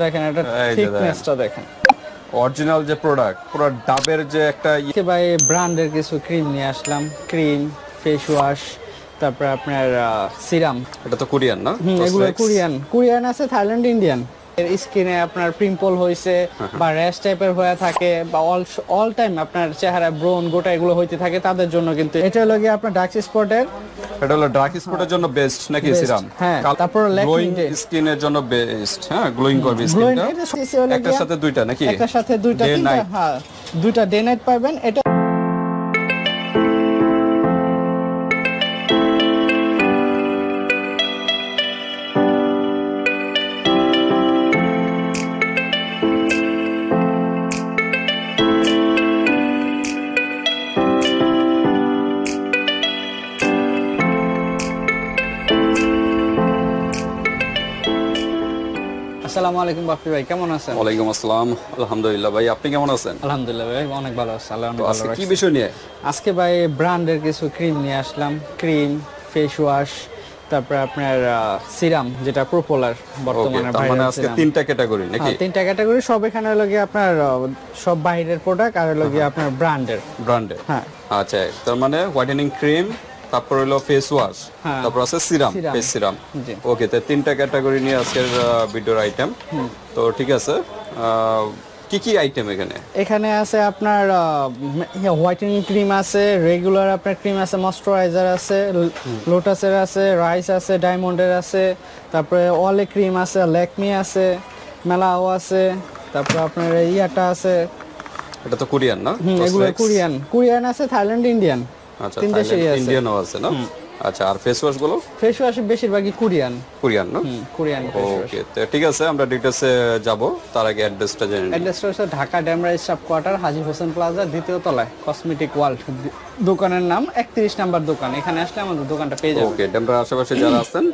দেখেন এটা থিকনেসটা দেখেন, অরিজিনাল যে প্রোডাক্ট, পুরো ডাবের যে একটা ভাই ব্র্যান্ডের কিছু ক্রিম নিয়ে আসলাম, ক্রিম, ফেস ওয়াশ, তারপর আপনার সিরাম। এটা তো কোরিয়ান না? এগুলো কোরিয়ান আছে, থাইল্যান্ড, ইন্ডিয়ান। স্কিনে আপনার পিম্পল হইছে বা র্যাশ টাইপের হয়ে থাকে বা অল টাইম আপনার চেহারা ব্রন গোটা এগুলো হইতে থাকে, তাদের জন্য কিন্তু এটা হলো গিয়ে আপনার ডার্ক স্পটের, এটা হলো ডার্ক স্পটের জন্য বেস্ট নাকি সিরাম? হ্যাঁ, তারপর গ্লোয়িং স্কিনের জন্য বেস্ট। হ্যাঁ, গ্লোয়িং করবে স্কিনটা। একটার সাথে দুইটা নাকি? একটার সাথে দুইটা, হ্যাঁ দুইটা ডে নাইট পাবেন। এটা আসসালামু আলাইকুম বাপ্পি ভাই, কেমন আছেন? ওয়ালাইকুম আসসালাম, আলহামদুলিল্লাহ। ভাই আপনি কেমন আছেন? আলহামদুলিল্লাহ ভাই, অনেক ভালো আছি, আল্লাহ অনেক ভালো রাখছে। কি বিষয় নিয়ে আজকে ভাই ব্র্যান্ডের কিছু ক্রিম নিয়ে আসলাম, ক্রিম, ফেস ওয়াশ, তারপর আপনার সিরাম, যেটা পপুলার বর্তমানে। মানে আজকে তিনটা ক্যাটাগরি নাকি? তিনটা ক্যাটাগরি, সব এখানে লাগে আপনার সব বাইরের প্রোডাক্ট আর লাগে আপনার ব্র্যান্ডের। হ্যাঁ, আচ্ছা। তার মানে হোয়াইটেনিং ক্রিম, তারপর হলো ফেস ওয়াশ, তারপর আছে সিরাম, ফেস সিরাম। ওকে, তো তিনটা ক্যাটাগরি নিয়ে আজকের ভিডিওর আইটেম। তো ঠিক আছে, কি কি আইটেম এখানে? এখানে আছে আপনার হোয়াইটেনিং ক্রিম আছে, রেগুলার আপনার ক্রিম আছে, ময়শ্চারাইজার আছে, লোটাসের আছে, রাইস আছে, ডায়মন্ডের আছে, তারপরে অলে ক্রিম আছে, ল্যাকমি আছে, মেলাও আছে, তারপর আপনার ইয়াটা আছে। এটা তো কোরিয়ান না? এগুলো কোরিয়ান আছে, থাইল্যান্ড, ইন্ডিয়ান। আচ্ছা, থাইল্যান্ড, ইন্ডিয়ানও আছে না? আচ্ছা, আর ফেস ওয়াশ গুলো? ফেস ওয়াশ বেশিরভাগই কোরিয়ান না? কোরিয়ান। ওকে, তো ঠিক আছে, আমরা ডিটেইলসে যাব। তার আগে অ্যাড্রেসটা জেনে নিই। অ্যাড্রেসটা হচ্ছে ঢাকা ড্যামরা স্টাফ কোয়ার্টার, হাজী হোসেন প্লাজা, দ্বিতীয় তলায়, কসমেটিক ওয়ার্ল্ড। দোকানের নাম 31 নাম্বার দোকান। এখানে আসলে আমাদের দোকানটা পেয়ে যাবেন। ওকে, ড্যামরার আশেপাশে যারা আছেন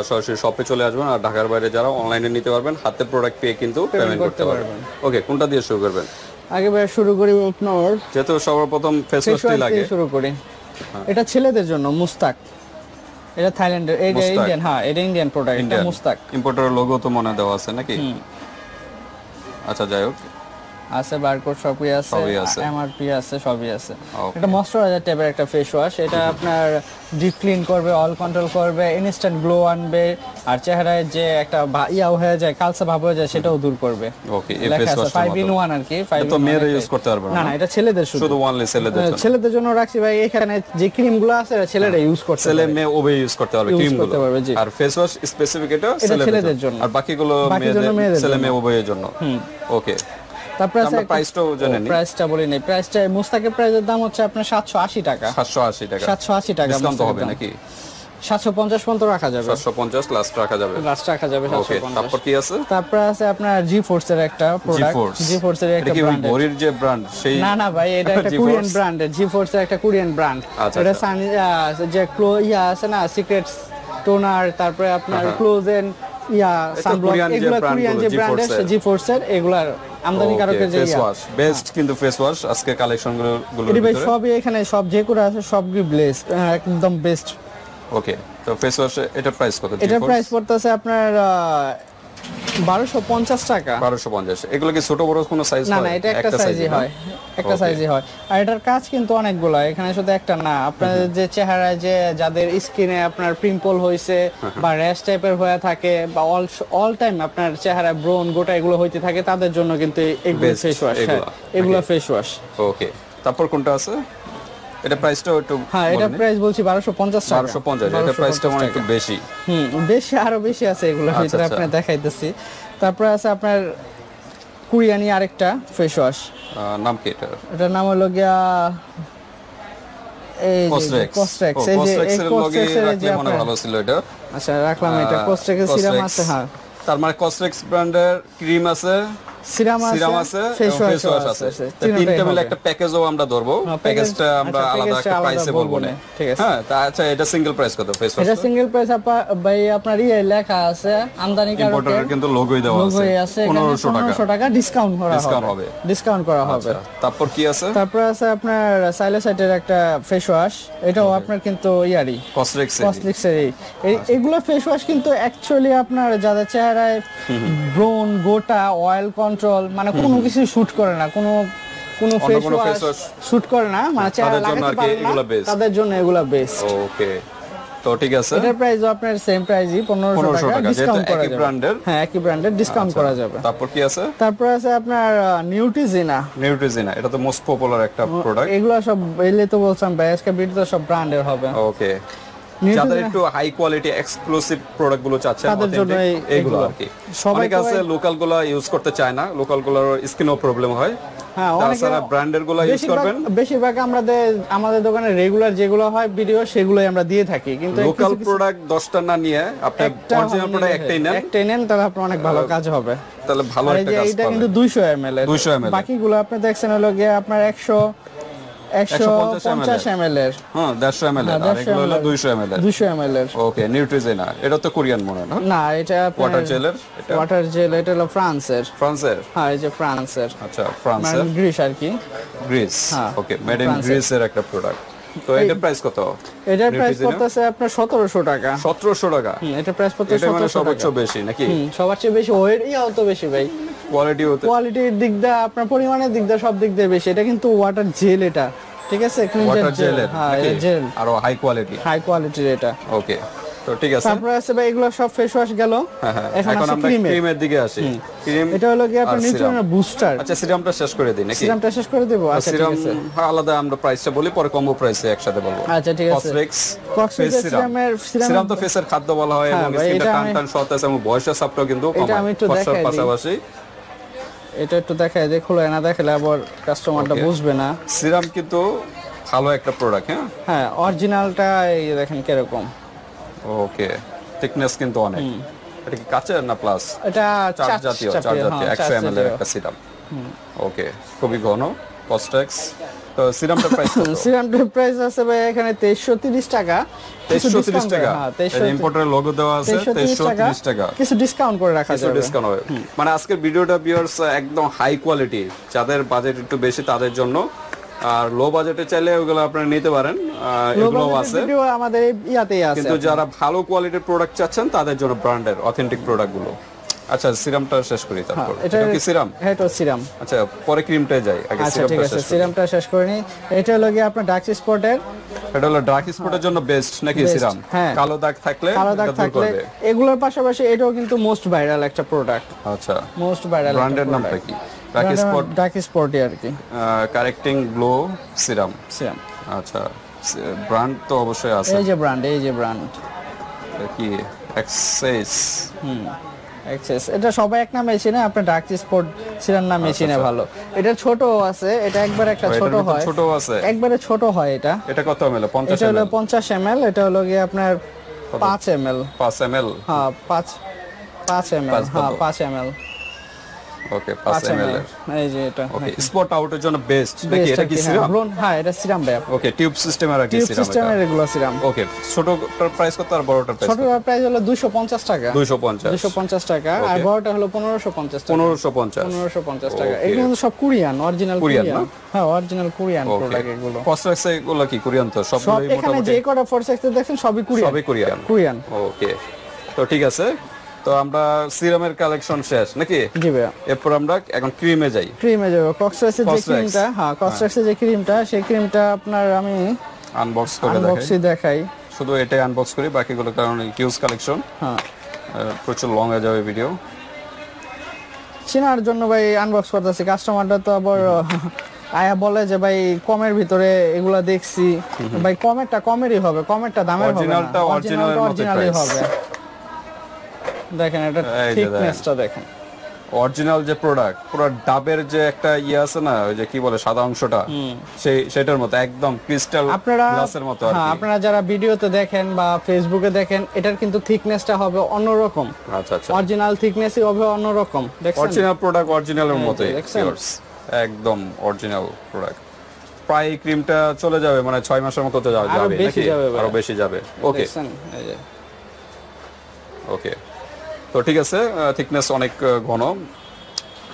সরাসরি শপে চলে আসবেন, আর ঢাকার বাইরে যারা অনলাইনে নিতে পারবেন, হাতে প্রোডাক্ট পেয়ে কিন্তু পেমেন্ট করতে পারবেন। ওকে, কোনটা দিয়ে শুরু করবেন? আগে ভাই শুরু করি আপনার, যেহেতু সর্বপ্রথম ফেস ওয়াশই লাগে, শুরু করি। এটা ছেলেদের জন্য মুস্তাক, এটা থাইল্যান্ডের, এটা ইন্ডিয়ান। হ্যাঁ, এটা ইন্ডিয়ান প্রোডাক্ট, এটা মুস্তাক। ইম্পোর্টারের লোগো তো মনে দেওয়া আছে নাকি? আচ্ছা, যাই হোক, আছে বারকোড, সবই আছে, এমআরপি আছে, সবই আছে। এটা ময়শ্চারাইজার টাইপের একটা ফেস ওয়াশ। এটা আপনার ডিপ ক্লিন করবে, অয়েল কন্ট্রোল করবে, ইনস্ট্যান্ট গ্লো আনবে, আর চেহারায় যে একটা ইয়া হয়ে যায়, কালচা ভাব হয়ে যায়, সেটাও দূর করবে। ওকে, এই ফেস ওয়াশ 5 in 1 আর কি। 5 তো মেয়েরা ইউজ করতে পারবে না? না, এটা ছেলেদের শুধু ওনলি ছেলেদের জন্য রাখছি ভাই। এখানে যে ক্রিমগুলো আছে এটা ছেলেরা ইউজ করতে পারবে, ছেলে মেয়ে উভয় ইউজ করতে পারবে ক্রিমগুলো। আর ফেস ওয়াশ স্পেসিফিক এটা ছেলেদের জন্য, আর বাকিগুলো মেয়েদের, ছেলে মেয়ে উভয়ের জন্য। ওকে, তারপর আমরা প্রাইসটাও জানি না। প্রাইসটা বলি নাই। প্রাইসটা মুস্তাকের প্রাইসের দাম হচ্ছে আপনার 780 টাকা। 780 টাকা ডিসকাউন্ট হবে নাকি? 750 পর্যন্ত রাখা যাবে। 750 লাস্ট রাখা যাবে। 750। তারপর কি আছে? তারপর আছে আপনার জি ফোর্সের একটা প্রোডাক্ট। জি ফোর্সের একটা ব্র্যান্ড। ঘড়ির যে ব্র্যান্ড সেই? না ভাই, এটা একটা কোরিয়ান ব্র্যান্ড। জি ফোর্সের একটা কোরিয়ান ব্র্যান্ড। এটা যে ইয়া আছে না, সিক্রেটস টোনার, তারপরে আপনার ক্লোজেন ইয়া সানব্লক, এগুলো কোরিয়ান যে ব্র্যান্ডের জি ফোর্সের, এগুলার আমদানিকারকের যে ফেস ওয়াশ বেস্ট। কিন্তু ফেস ওয়াশ আজকে কালেকশনগুলোর ভিতরে সবই এখানে, সব যে করে আছে সবই বেস্ট, একদম বেস্ট। ওকে, তো ফেস ওয়াশ এটা প্রাইস কত? এটা প্রাইস পড়তেছে আপনার 1250 টাকা। 1250। এগুলো কি ছোট বড় কোনো সাইজ হয়? না, এটা একটা সাইজই হয়, একটা সাইজই হয়। আর এটার কাজ কিন্তু অনেকগুলো, এখানে শুধু একটা না। আপনাদের যে চেহারায় যে যাদের স্কিনে আপনার পিম্পল হইছে বা র্যাশ টাইপের হয়ে থাকে বা অল টাইম আপনার চেহারায় ব্রন গোটা এগুলো হইতে থাকে, তাদের জন্য কিন্তু এগুলো ফেস ওয়াশ। এগুলো ফেস ওয়াশ। ওকে, তারপর কোনটা আছে? এটা প্রাইসটাও একটু, হ্যাঁ, এটা প্রাইস বলছি 1250 টাকা। 1250, এটা প্রাইসটা মানে একটু বেশি। বেশি, আরো বেশি আছে এগুলোর ভিতরে, আপনি দেখাইতেছি। তারপর আছে আপনার কোরিয়ানি আরেকটা ফেস ওয়াশ। নাম কি এটা? এটার নাম হলো গিয়া এই কোস্ট্রেক্স। এই যে এই কোস্ট্রেক্সের যে মনে ভালো ছিল এটা। আচ্ছা, রাখলাম। এটা কোস্ট্রেক্সের সিরাম আছে। হ্যাঁ, তার মানে কোস্ট্রেক্স ব্র্যান্ডের ক্রিম আছে, সিরাম আছে ফেস ওয়াশ আছে তিনটা মিলে একটা প্যাকেজও আমরা ধরবো প্যাকেজটা আমরা আলাদা একটা প্রাইসে বলবো না ঠিক আছে হ্যাঁ তা আচ্ছা এটা সিঙ্গেল প্রাইস কত ফেস ওয়াশ এটা সিঙ্গেল প্রাইস ভাই আপনার লেখা আছে আমদানিকারকের কিন্তু লোগোই দেওয়া আছে 1500 টাকা ডিসকাউন্ট করা হবে তারপর কি আছে তারপর আছে আপনার সাইলোসাইটের একটা ফেস ওয়াশ এটাও আপনার কিন্তু কসমেটিক্সের এগুলো ফেস ওয়াশ কিন্তু অ্যাকচুয়ালি আপনার যাদের চেহারায় ব্রণ গোটা অয়েল কন্ট্রোল মানে কোনো কিছু শুট করে না কোনো ফেস ওয়াশ শুট করে না মানে চেহারা লাগাতে পারে না তাদের জন্য এগুলা বেস্ট ওকে তো ঠিক আছে এটার প্রাইসও আপনার সেম প্রাইসই 1500 টাকা ডিসকাউন্ট করা যাবে হ্যাঁ একই ব্র্যান্ডের ডিসকাউন্ট করা যাবে তারপর কি আছে তারপর আছে আপনার নিউট্রিজিনা এটা তো মোস্ট পপুলার একটা প্রোডাক্ট এগুলো সব এলে তো বলছেন ভাই আজকে ভিডিওতে সব ব্র্যান্ডের হবে ওকে যাদের একটু হাই কোয়ালিটি এক্সক্লুসিভ প্রোডাক্ট গুলো চাচ্ছেন তাদের জন্য এগুলো আর কি সবাই কাছে লোকাল গুলো ইউজ করতে চায় না লোকাল গুলোর স্কিনও প্রবলেম হয় হ্যাঁ তাছাড়া ব্র্যান্ডের গুলো ইউজ করবেন বেশিরভাগ আমাদের দোকানে রেগুলার যেগুলো হয় ভিডিও সেগুলোই আমরা দিয়ে থাকি কিন্তু লোকাল প্রোডাক্ট 10টা না নিয়ে আপনি অরিজিনাল প্রোডাক্ট একটাই নেন তাহলে আপনার অনেক ভালো কাজ হবে তাহলে ভালো একটা কাজ এটা কিন্তু 200 ml এর বাকিগুলো আপনি দেখছেন হলো গিয়ে আপনার 150 ml এর হ্যাঁ 150 ml আর এগুলো হলো 200 ml এর ওকে নিউট্রিজিনা এটা তো কোরিয়ান মনে না না এটা ওয়াটার জেল এটা হলো ফ্রান্সের হ্যাঁ এই যে ফ্রান্সের আচ্ছা ফ্রান্সের মানে গ্রিস আর কি Greece okay made in Greece এর একটা প্রোডাক্ট তো এটার প্রাইস কত এটার প্রাইস পড়তেছে আপনার 1700 টাকা এটা প্রাইস পড়তেছে 1700 টাকা সবচেয়ে বেশি নাকি সবচেয়ে বেশি ওয়েট তো বেশি ভাই কোয়ালিটির দিক দিয়ে আপনার পরিমাণের দিক দিয়ে সব দিক দিয়ে বেশি এটা কিন্তু ওয়াটার জেল এটা ঠিক আছে ওয়াটার জেল হ্যাঁ জেল আর হাই কোয়ালিটির এটা ওকে তো ঠিক আছে তারপর আছে ভাই এগুলো সব ফেস ওয়াশ গেল এখন আমরা ক্রিমের দিকে আসি ক্রিম এটা হলো কি আপনার নিউট্রিশনাল বুস্টার আচ্ছা সিরামটা শেষ করে দিই নাকি সিরামটা শেষ করে দেব আচ্ছা ঠিক আছে আলাদা আমরা প্রাইসটা বলি পরে কম্বো প্রাইসে একসাথে বলবো আচ্ছা ঠিক আছে কসমেটিক্স সিরাম তো ফেসের খাদ্য বলা হয় এবং স্কিনটা টান সতেজ এবং বয়সের সাপটাও কিন্তু কমায় পাশাপাশি এটা একটু দেখাই খুলে না দেখালে আবার কাস্টমারটা বুঝবে না সিরাম কিন্তু ভালো একটা প্রোডাক্ট হ্যাঁ অরিজিনালটা এই দেখেন কিরকম ওকে থিকনেস কিন্তু অনেক এটা কি কাচের না প্লাস এটা চার জাতীয় 100 ml এর একটা সিরাম ওকে খুবই ঘন কস্টেক্স তো সিরামটার প্রাইস কত সিরামটার প্রাইস আছে ভাই এখানে 2330 টাকা 2330 টাকা হ্যাঁ ইম্পোর্টারের লোগো দেওয়া আছে 2330 টাকা কিছু ডিসকাউন্ট করে রাখা যাবে ডিসকাউন্ট হবে মানে আজকের ভিডিওটা ভিউয়ার্স একদম হাই কোয়ালিটি যাদের বাজেট একটু বেশি তাদের জন্য আর লো বাজেটে চাইলে ওগুলো আপনারা নিতে পারেন এগুলো আছে ভিডিও আমাদের ইয়াতেই আছে কিন্তু যারা ভালো কোয়ালিটির প্রোডাক্ট চাচ্ছেন তাদের জন্য ব্র্যান্ডের অথেন্টিক প্রোডাক্ট গুলো আচ্ছা সিরামটা শেষ করি তারপর এটা কি সিরাম হ্যাঁ এটা সিরাম আচ্ছা পরে ক্রিমটায় যাই আগে সিরামটা শেষ করে নি এটা হলো কি আপনার ডার্ক স্পটের এটা হলো ডার্ক স্পটের জন্য বেস্ট নাকি সিরাম কালো দাগ থাকলে এগুলোর পাশাপাশি এটাও কিন্তু মোস্ট ভাইরাল একটা প্রোডাক্ট আচ্ছা মোস্ট ভাইরাল ব্র্যান্ডের নামটা কি ডার্ক স্পট আর কি কারেক্টিং গ্লো সিরাম আচ্ছা ব্র্যান্ড তো অবশ্যই আছে এই যে ব্র্যান্ড কি এক্সেস এক্সেস এটা সবাই এক নামে চিনে আপনি ডার্ক স্পট সিরাম নামে চিনে ভালো এটা ছোট আছে এটা একবার একটা ছোট আছে একবারে ছোট হয় এটা কত ml 50 এটা হলো 50 ml এটা হলো কি আপনার 5 ml হ্যাঁ 5 ml হ্যাঁ 5 ml ওকে 5 ml এই যে এটা ওকে স্পট আউটের জন্য বেস্ট নাকি এটা কি সিরাম হ্যাঁ এটা সিরাম ভাই ওকে টিউব সিস্টেমের আর কি সিরাম সিস্টেমের রেগুলার সিরাম ওকে ছোটটার প্রাইস কত আর বড়টার প্রাইস ছোটটার প্রাইস হলো 250 টাকা 250 টাকা আর বড়টা হলো 1550 টাকা 1550 টাকা এগুলো সব কোরিয়ান অরিজিনাল কোরিয়ান হ্যাঁ অরিজিনাল কোরিয়ান প্রোডাক্ট এগুলো কস্টেক্স এগুলো কি কোরিয়ান তো সবগুলোই মোটামুটি এখানে যে কটা ফোরসেক্স দেখছেন সবই কোরিয়ান ওকে তো ঠিক আছে তো আমরা সিরামের কালেকশন শেষ নাকি জি ভাই এরপর আমরা এখন ক্রিমে যাই যাব কক্সেক্সের যে ক্রিমটা হ্যাঁ কক্সেক্সের যে ক্রিমটা সেই ক্রিমটা আপনার আমি আনবক্স করে দেখাই শুধু এটাই আনবক্স করি বাকিগুলো কারণ হিউজ কালেকশন হ্যাঁ প্রচুর লং হয়ে যাবে ভিডিও চিনার জন্য ভাই আনবক্স করতেছি কাস্টমারটা তো আবার আয়া বলে যে ভাই কমের ভিতরে এগুলা দেখছি ভাই কমেরই হবে কমেরটা দামের হবে না অরিজিনালই হবে দেখেন এটা থিকনেসটা দেখেন অরিজিনাল যে প্রোডাক্ট পুরো ডাবের যে একটা ইয়ে আছে না, ওই যে কি বলে সাদা অংশটা, সেটার মতো একদম ক্রিস্টাল গ্লাসের মতো আর কি। আপনারা যারা ভিডিওতে দেখেন বা ফেসবুকে দেখেন, এটার কিন্তু থিকনেসটা হবে অন্যরকম। আচ্ছা আচ্ছা, অরিজিনাল থিকনেসই হবে অন্যরকম। দেখছেন অরিজিনাল প্রোডাক্ট অরিজিনালের মতোই, একদম অরিজিনাল প্রোডাক্ট। প্রায় ক্রিমটা চলে যাবে মানে 6 মাসের মতো তো যাবে নাকি, আরো বেশি যাবে। ওকে ওকে, তো ঠিক আছে, থিকনেস অনেক ঘন।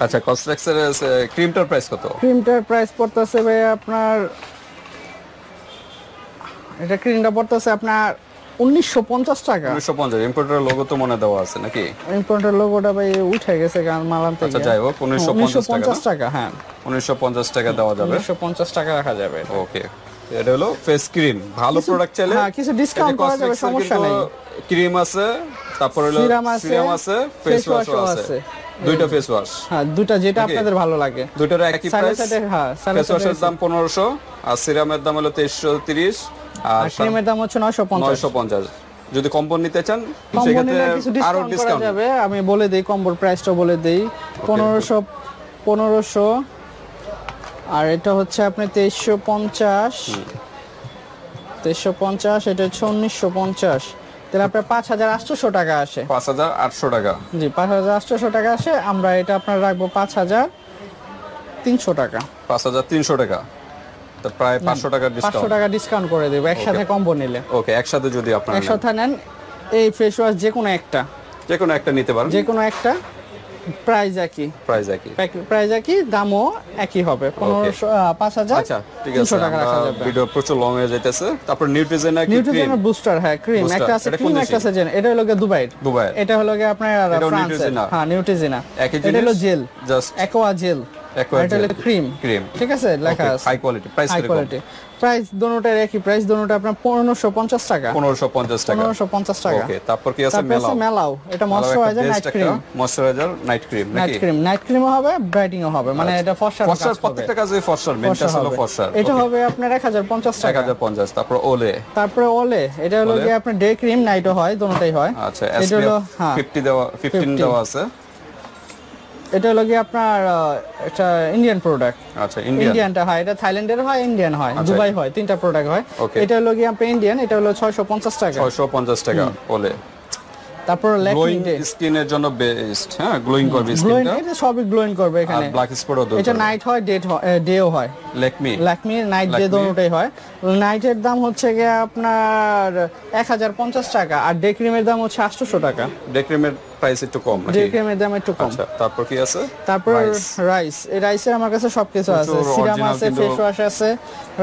আচ্ছা, কসমেটিক্সের ক্রিমটার প্রাইস কত? ক্রিমটার প্রাইস পড়তেছে ভাই আপনার, এটা ক্রিমটা পড়তেছে আপনার 1950 টাকা। 1950। ইম্পোর্টার লোগো তো মনে দেওয়া আছে নাকি? ইম্পোর্টার লোগোটা ভাই উঠে গেছে কারণ মালাম থেকে। আচ্ছা যাই হোক, 1950 টাকা। হ্যাঁ, 1950 টাকা দেওয়া যাবে, 1950 টাকা রাখা যাবে। ওকে, এটা হলো ফেস ক্রিম। ভালো প্রোডাক্ট চাইলে হ্যাঁ কিছু ডিসকাউন্ট করা যাবে, সমস্যা নেই। ক্রিম আছে, তারপর হলো সিরাম আছে, ফেস ওয়াশও আছে। দুইটা ফেস ওয়াশ, হ্যাঁ দুইটা যেটা আপনাদের ভালো লাগে। দুইটার একই প্রাইস। হ্যাঁ, ফেস ওয়াশের দাম 1500 আর সিরামের দাম হলো 2330 আর ক্রিমের দাম হচ্ছে 950। যদি কম্বো নিতে চান সেক্ষেত্রে আরো ডিসকাউন্ট যাবে। আমি বলে দেই, কম্বোর প্রাইসটা বলে দেই। 1500 আর এটা হচ্ছে আপনি 2350, এটা হচ্ছে 1950। তাহলে আপনার 5800 টাকা আসে। 5800 টাকা, জি 5800 টাকা আসে। আমরা এটা আপনার রাখবো 5300 টাকা। 5300 টাকা, তো প্রায় 500 টাকা ডিসকাউন্ট। 500 টাকা ডিসকাউন্ট করে দেব একসাথে কম্বো নিলে। ওকে, একসাথে যদি আপনারা একসাথে নেন, এই ফেস ওয়াশ যে কোনো একটা নিতে পারেন, যে কোনো একটা। প্রাইস একই, দামও একই হবে। 5000। আচ্ছা ঠিক আছে, টাকা রাখা যাবে। ভিডিও প্রচুর লং হয়ে যাইতেছে। তারপর নিউট্রিজেনা ক্রিম বুস্টার, হ্যাঁ ক্রিম একটা আছে, ক্রিম একটা আছে জেন। এটা হলো দুবাই, এটা হলো আপনার ফ্রান্সের। হ্যাঁ নিউট্রিজেনা, এটা হলো জেল, জাস্ট অ্যাকোয়া জেল। এটা হলো ক্রিম, ঠিক আছে, লেখা আছে হাই কোয়ালিটি। প্রাইস দোনোটার একই প্রাইস, দোনোটা আপনার 1550 টাকা। 1550 টাকা। ওকে, তারপর কি আছে? মেলাও, এটা moisturiser night cream. Moisturiser night cream নাকি? নাইট ক্রিমও হবে, ব্রাইটিংও হবে, মানে এটা ফর্সার কাজ হবে। প্রত্যেকটা কাজে ফর্সার, মেন কাজ হলো ফর্সার। এটা হবে আপনার 1050 টাকা। 1050। তারপর ওলে, এটা হলো কি আপনার ডে ক্রিম, নাইটও হয়, দোনোটাই হয়। আচ্ছা, এটা হলো 15 দেওয়া আছে। এটা হলো কি আপনার এটা ইন্ডিয়ান প্রোডাক্ট। আচ্ছা, ইন্ডিয়ানটা হয়, এটা থাইল্যান্ডের হয়, ইন্ডিয়ান হয়, দুবাই হয়, তিনটা প্রোডাক্ট হয়। এটা হলো কি আপনার ইন্ডিয়ান, এটা হলো 650 টাকা। 650 টাকা ওলে। তারপর গ্লোয়িং স্কিনের জন্য বেস্ট, হ্যাঁ গ্লোয়িং করবে স্কিনটা, এটা সবই গ্লোয়িং করবে এখানে। ব্ল্যাক স্পটও দরকার। এটা নাইট হয়, ডেও হয়। ল্যাকমি নাইট ডে দোনোটাই হয়। নাইটের দাম হচ্ছে গিয়ে আপনার 1050 টাকা আর ডে ক্রিমের দাম হচ্ছে 800 টাকা। ডে ক্রিমের প্রাইস একটু কম, ডে ক্রিমের দাম একটু কম। আচ্ছা, তারপর কি আছে? তারপর রাইস। এই রাইসের আমার কাছে সবকিছু আছে, সিরাম আছে, ফেস ওয়াশ আছে,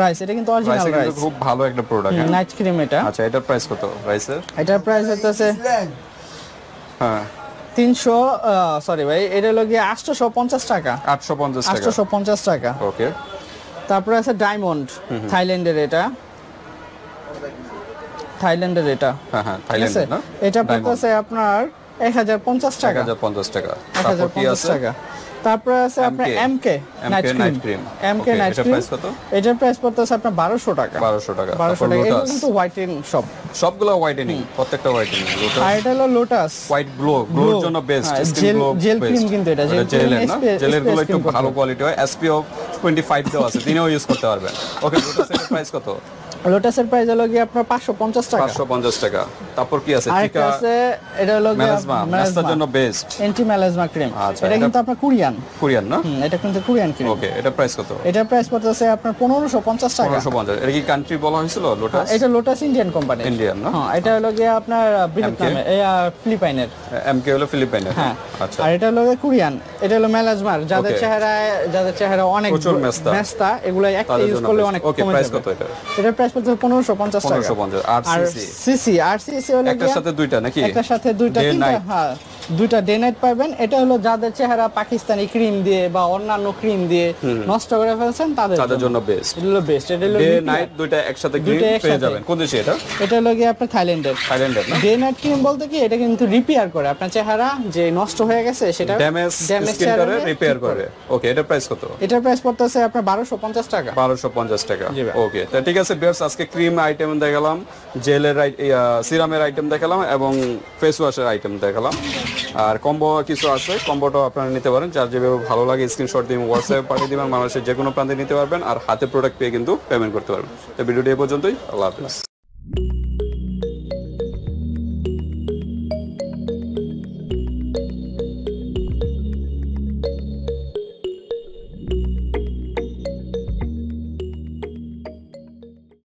রাইস। এটা কিন্তু অরিজিনাল রাইস, খুব ভালো একটা প্রোডাক্ট। নাইট ক্রিম এটা। আচ্ছা, এটার প্রাইস কত রাইসের? এটার প্রাইস হচ্ছে হ্যাঁ 300, সরি ভাই, এটা হলো গিয়ে 850 টাকা। 850 টাকা। ওকে, তারপরে আছে ডায়মন্ড, থাইল্যান্ডের এটা। হ্যাঁ থাইল্যান্ডের না? এটা পড়তেছে আপনার 1050 টাকা। 1050 টাকা। তারপর কি আছে? তারপরে আছে আপনার এমকে নাইট ক্রিম। এটার প্রাইস পড়তেছে আপনার 1200 টাকা। 1200 টাকা। এটা কিন্তু হোয়াইটেনিং, সবগুলো হোয়াইটেনিং, প্রত্যেকটা হোয়াইটেনিং। আর এটা হলো লোটাস হোয়াইট গ্লোর জন্য best, skin glow jail cream. কিন্তু এটা জেলের গুলো একটু ভালো কোয়ালিটি হয়, SPF 25 দেওয়া আছে, তিনিও ইউজ করতে পারবেন। ওকে, লোটাসের প্রাইস কত? লোটাসের প্রাইস হলো কি আপনার 550 টাকা। 550 টাকা। তারপর কি আছে? টিকা আছে, এটা হলো মেলাজমার জন্য বেস্ট, অ্যান্টি মেলাজমা ক্রিম। এটা কিন্তু আপনার কোরিয়ান না? এটা কিন্তু কোরিয়ান ক্রিম। ওকে, এটা প্রাইস কত? এটা প্রাইস পড়তেছে আপনার 1550 টাকা। 1550। এটা কি কান্ট্রি বলা হয়েছিল লোটাস? এটা লোটাস ইন্ডিয়ান কোম্পানি। ইন্ডিয়ান না? হ্যাঁ, এটা হলো কি আপনার ভিয়েতনামের, ফিলিপাইনের। এমকে হলো ফিলিপাইনের। হ্যাঁ, আচ্ছা। আর এটা হলো কোরিয়ান, এটা হলো মেলাজমার। যাদের চেহারা অনেক প্রচুর মেস্তা, এগুলো একটা ইউজ করলে অনেক ওকে, প্রাইস কত এটা? এটা প্রাইস পড়ছে 1550 টাকা। 1550। আর সিসি হলো একটার সাথে দুইটা নাকি? একটার সাথে দুইটা, হ্যাঁ দুইটা ডে নাইট পাবেন। এটা হলো যাদের চেহারা পাকিস্তানি ক্রিম দিয়ে বা অন্যান্য ক্রিম দিয়ে নষ্ট করে ফেলছেন, তাদের জন্য বেস্ট। এটা হলো বেস্ট। এটা হলো ডে নাইট দুইটা একসাথে ক্রিম পেয়ে যাবেন। কোন দেশে এটা? এটা হলো কি আপনার থাইল্যান্ডের না? ডে নাইট ক্রিম বলতে কি এটা কিন্তু রিপেয়ার করে আপনার চেহারা যে নষ্ট হয়ে গেছে সেটা ড্যামেজ স্কিনটারে রিপেয়ার করে। ওকে, এটার প্রাইস কত? এটার প্রাইস পড়তেছে আপনার 1250 টাকা। 1250 টাকা। ওকে, তো ঠিক আছে ভিউয়ার্স, আজকে ক্রিম আইটেম দেখালাম, জেলের সিরামের আইটেম দেখালাম এবং ফেস ওয়াশের আইটেম দেখালাম। আর কম্বো কিছু আছে, কম্বোটাও আপনারা নিতে পারেন, যার যেভাবে ভালো লাগে স্ক্রিনশট দিয়ে হোয়াটসঅ্যাপে পাঠিয়ে দিবেন, মানুষের যে কোনো প্রান্তে নিতে পারবেন আর হাতে প্রোডাক্ট পেয়ে কিন্তু পেমেন্ট করতে পারবেন। তো ভিডিওটি এ পর্যন্তই, আল্লাহ হাফেজ।